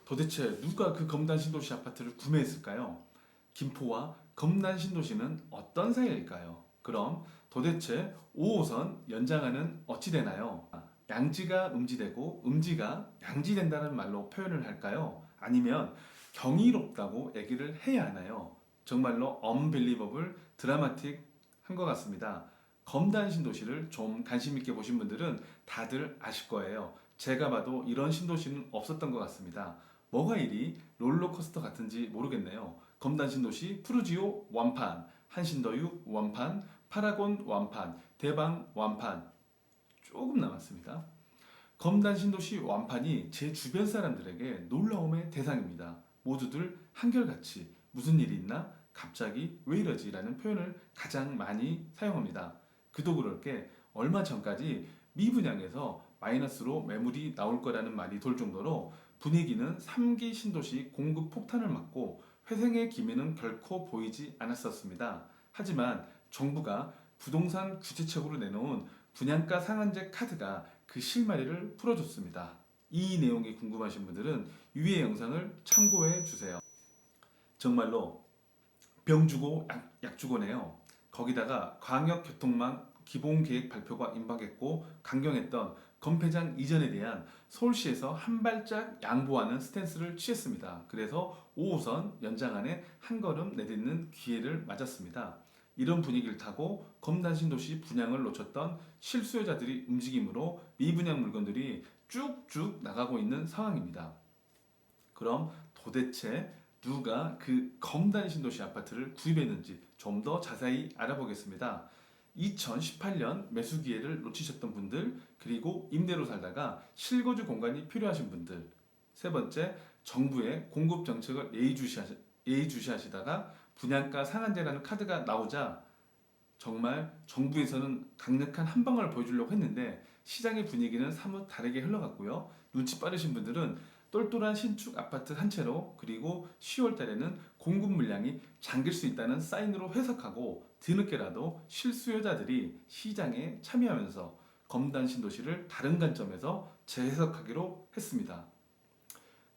도대체 누가 그 검단 신도시 아파트를 구매했을까요? 김포와 검단 신도시는 어떤 사이일까요? 그럼 도대체 5호선 연장안은 어찌 되나요? 양지가 음지되고 음지가 양지된다는 말로 표현을 할까요? 아니면 경이롭다고 얘기를 해야 하나요? 정말로 언빌리버블 드라마틱한 것 같습니다. 검단 신도시를 좀 관심 있게 보신 분들은 다들 아실 거예요. 제가 봐도 이런 신도시는 없었던 것 같습니다. 뭐가 이리 롤러코스터 같은지 모르겠네요. 검단 신도시 푸르지오 완판, 한신더유 완판, 파라곤 완판, 대방 완판 조금 남았습니다. 검단 신도시 완판이 제 주변 사람들에게 놀라움의 대상입니다. 모두들 한결같이 무슨 일이 있나? 갑자기 왜 이러지? 라는 표현을 가장 많이 사용합니다. 그도 그럴 게 얼마 전까지 미분양에서 마이너스로 매물이 나올 거라는 말이 돌 정도로 분위기는 3기 신도시 공급 폭탄을 맞고 회생의 기미는 결코 보이지 않았었습니다. 하지만 정부가 부동산 규제책으로 내놓은 분양가 상한제 카드가 그 실마리를 풀어줬습니다. 이 내용이 궁금하신 분들은 위의 영상을 참고해 주세요. 정말로 병 주고 약 주고네요. 거기다가 광역교통망 기본계획 발표가 임박했고 강경했던 건폐장 이전에 대한 서울시에서 한 발짝 양보하는 스탠스를 취했습니다. 그래서 5호선 연장안에 한 걸음 내딛는 기회를 맞았습니다. 이런 분위기를 타고 검단 신도시 분양을 놓쳤던 실수요자들이 움직임으로 미분양 물건들이 쭉쭉 나가고 있는 상황입니다. 그럼 도대체 누가 그 검단 신도시 아파트를 구입했는지 좀 더 자세히 알아보겠습니다. 2018년 매수 기회를 놓치셨던 분들, 그리고 임대로 살다가 실거주 공간이 필요하신 분들, 세 번째, 정부의 공급 정책을 예의주시하시다가 분양가 상한제라는 카드가 나오자 정말 정부에서는 강력한 한방을 보여주려고 했는데 시장의 분위기는 사뭇 다르게 흘러갔고요. 눈치 빠르신 분들은 똘똘한 신축 아파트 한 채로, 그리고 10월 달에는 공급 물량이 잠길 수 있다는 사인으로 해석하고 뒤늦게라도 실수요자들이 시장에 참여하면서 검단 신도시를 다른 관점에서 재해석하기로 했습니다.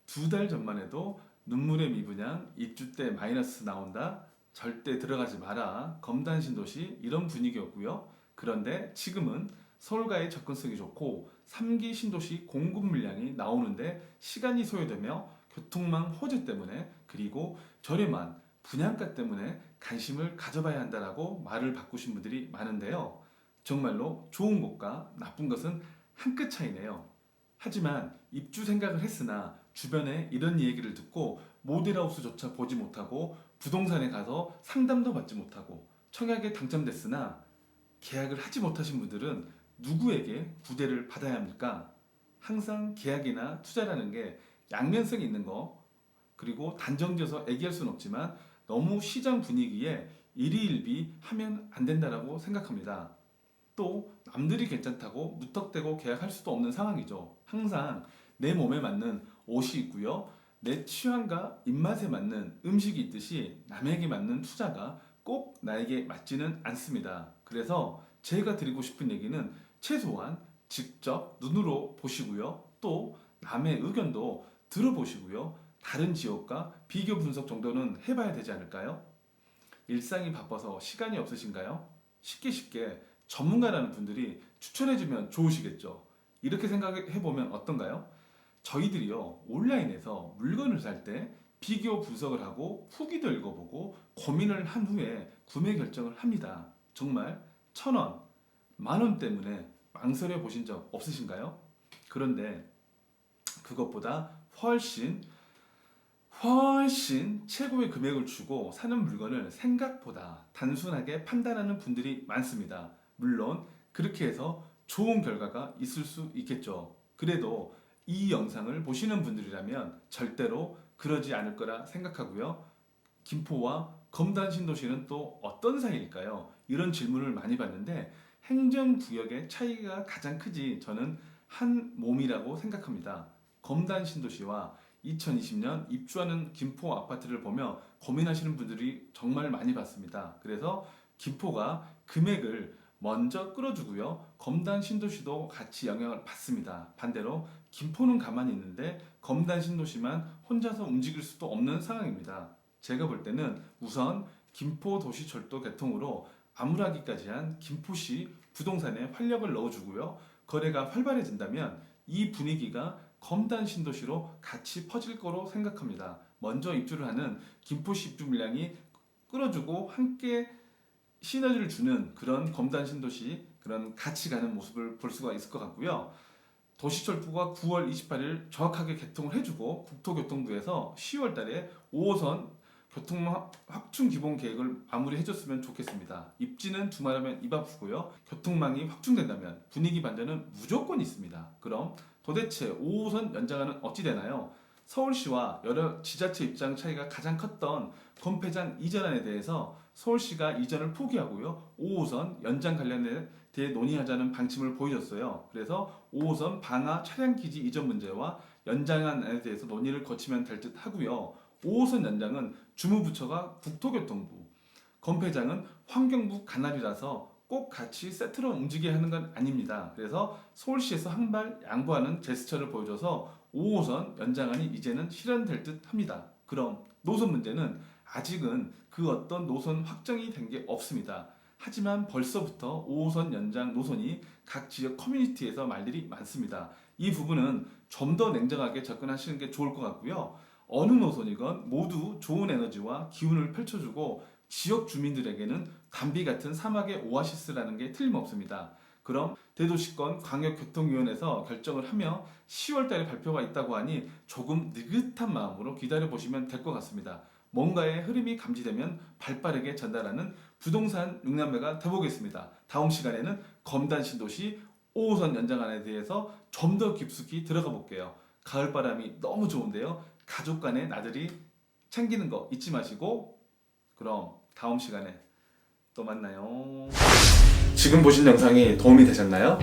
2달 전만 해도 눈물의 미분양, 입주 때 마이너스 나온다, 절대 들어가지 마라, 검단 신도시 이런 분위기였고요. 그런데 지금은 서울과의 접근성이 좋고 3기 신도시 공급 물량이 나오는데 시간이 소요되며 교통망 호재 때문에, 그리고 저렴한 분양가 때문에 관심을 가져봐야 한다라고 말을 바꾸신 분들이 많은데요. 정말로 좋은 것과 나쁜 것은 한 끗 차이네요. 하지만 입주 생각을 했으나 주변에 이런 얘기를 듣고 모델하우스조차 보지 못하고 부동산에 가서 상담도 받지 못하고 청약에 당첨됐으나 계약을 하지 못하신 분들은 누구에게 구대를 받아야 합니까? 항상 계약이나 투자라는 게 양면성이 있는 거, 그리고 단정지어서 얘기할 수는 없지만 너무 시장 분위기에 일희일비 하면 안 된다라고 생각합니다. 또 남들이 괜찮다고 무턱대고 계약할 수도 없는 상황이죠. 항상 내 몸에 맞는 옷이 있고요. 내 취향과 입맛에 맞는 음식이 있듯이 남에게 맞는 투자가 꼭 나에게 맞지는 않습니다. 그래서 제가 드리고 싶은 얘기는 최소한 직접 눈으로 보시고요. 또 남의 의견도 들어보시고요. 다른 지역과 비교 분석 정도는 해봐야 되지 않을까요? 일상이 바빠서 시간이 없으신가요? 쉽게 전문가라는 분들이 추천해주면 좋으시겠죠. 이렇게 생각해보면 어떤가요? 저희들이요, 온라인에서 물건을 살 때 비교 분석을 하고 후기도 읽어보고 고민을 한 후에 구매 결정을 합니다. 정말 1,000원, 10,000원 때문에 망설여 보신 적 없으신가요? 그런데 그것보다 훨씬 최고의 금액을 주고 사는 물건을 생각보다 단순하게 판단하는 분들이 많습니다. 물론 그렇게 해서 좋은 결과가 있을 수 있겠죠. 그래도 이 영상을 보시는 분들이라면 절대로 그러지 않을 거라 생각하고요. 김포와 검단 신도시는 또 어떤 사이일까요? 이런 질문을 많이 받는데 행정구역의 차이가 가장 크지 저는 한 몸이라고 생각합니다. 검단 신도시와 2020년 입주하는 김포 아파트를 보며 고민하시는 분들이 정말 많이 봤습니다. 그래서 김포가 금액을 먼저 끌어주고요. 검단 신도시도 같이 영향을 받습니다. 반대로 김포는 가만히 있는데 검단 신도시만 혼자서 움직일 수도 없는 상황입니다. 제가 볼 때는 우선 김포도시철도 개통으로 암울하기까지 한 김포시 부동산에 활력을 넣어주고요. 거래가 활발해진다면 이 분위기가 검단 신도시로 같이 퍼질 거로 생각합니다. 먼저 입주를 하는 김포시 입주 물량이 끌어주고 함께 시너지를 주는 그런 검단 신도시 그런 같이 가는 모습을 볼 수가 있을 것 같고요. 도시철도가 9월 28일 정확하게 개통을 해주고 국토교통부에서 10월 달에 5호선 교통 확충 기본 계획을 마무리해줬으면 좋겠습니다. 입지는 두말하면 입 아프고요. 교통망이 확충된다면 분위기 반전은 무조건 있습니다. 그럼 도대체 5호선 연장안은 어찌 되나요? 서울시와 여러 지자체 입장 차이가 가장 컸던 건폐장 이전안에 대해서 서울시가 이전을 포기하고요. 5호선 연장 관련해 대해 논의하자는 방침을 보여줬어요. 그래서 5호선 방화 차량기지 이전 문제와 연장안에 대해서 논의를 거치면 될 듯 하고요. 5호선 연장은 주무부처가 국토교통부, 건폐장은 환경부 관할이라서 꼭 같이 세트로 움직여야 하는 건 아닙니다. 그래서 서울시에서 한 발 양보하는 제스처를 보여줘서 5호선 연장안이 이제는 실현될 듯 합니다. 그럼 노선 문제는 아직은 그 어떤 노선 확정이 된 게 없습니다. 하지만 벌써부터 5호선 연장 노선이 각 지역 커뮤니티에서 말들이 많습니다. 이 부분은 좀 더 냉정하게 접근하시는 게 좋을 것 같고요. 어느 노선이건 모두 좋은 에너지와 기운을 펼쳐주고 지역 주민들에게는 담비 같은 사막의 오아시스라는 게 틀림없습니다. 그럼 대도시권 광역교통위원회에서 결정을 하며 10월 달에 발표가 있다고 하니 조금 느긋한 마음으로 기다려보시면 될 것 같습니다. 뭔가의 흐름이 감지되면 발빠르게 전달하는 부동산 6남매가 되보겠습니다. 다음 시간에는 검단 신도시 5호선 연장안에 대해서 좀 더 깊숙이 들어가 볼게요. 가을바람이 너무 좋은데요. 가족 간의 나들이 챙기는 거 잊지 마시고 그럼 다음 시간에 또 만나요. 지금 보신 영상이 도움이 되셨나요?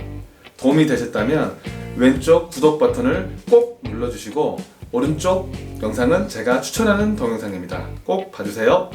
도움이 되셨다면 왼쪽 구독 버튼을 꼭 눌러주시고 오른쪽 영상은 제가 추천하는 동영상입니다. 꼭 봐주세요.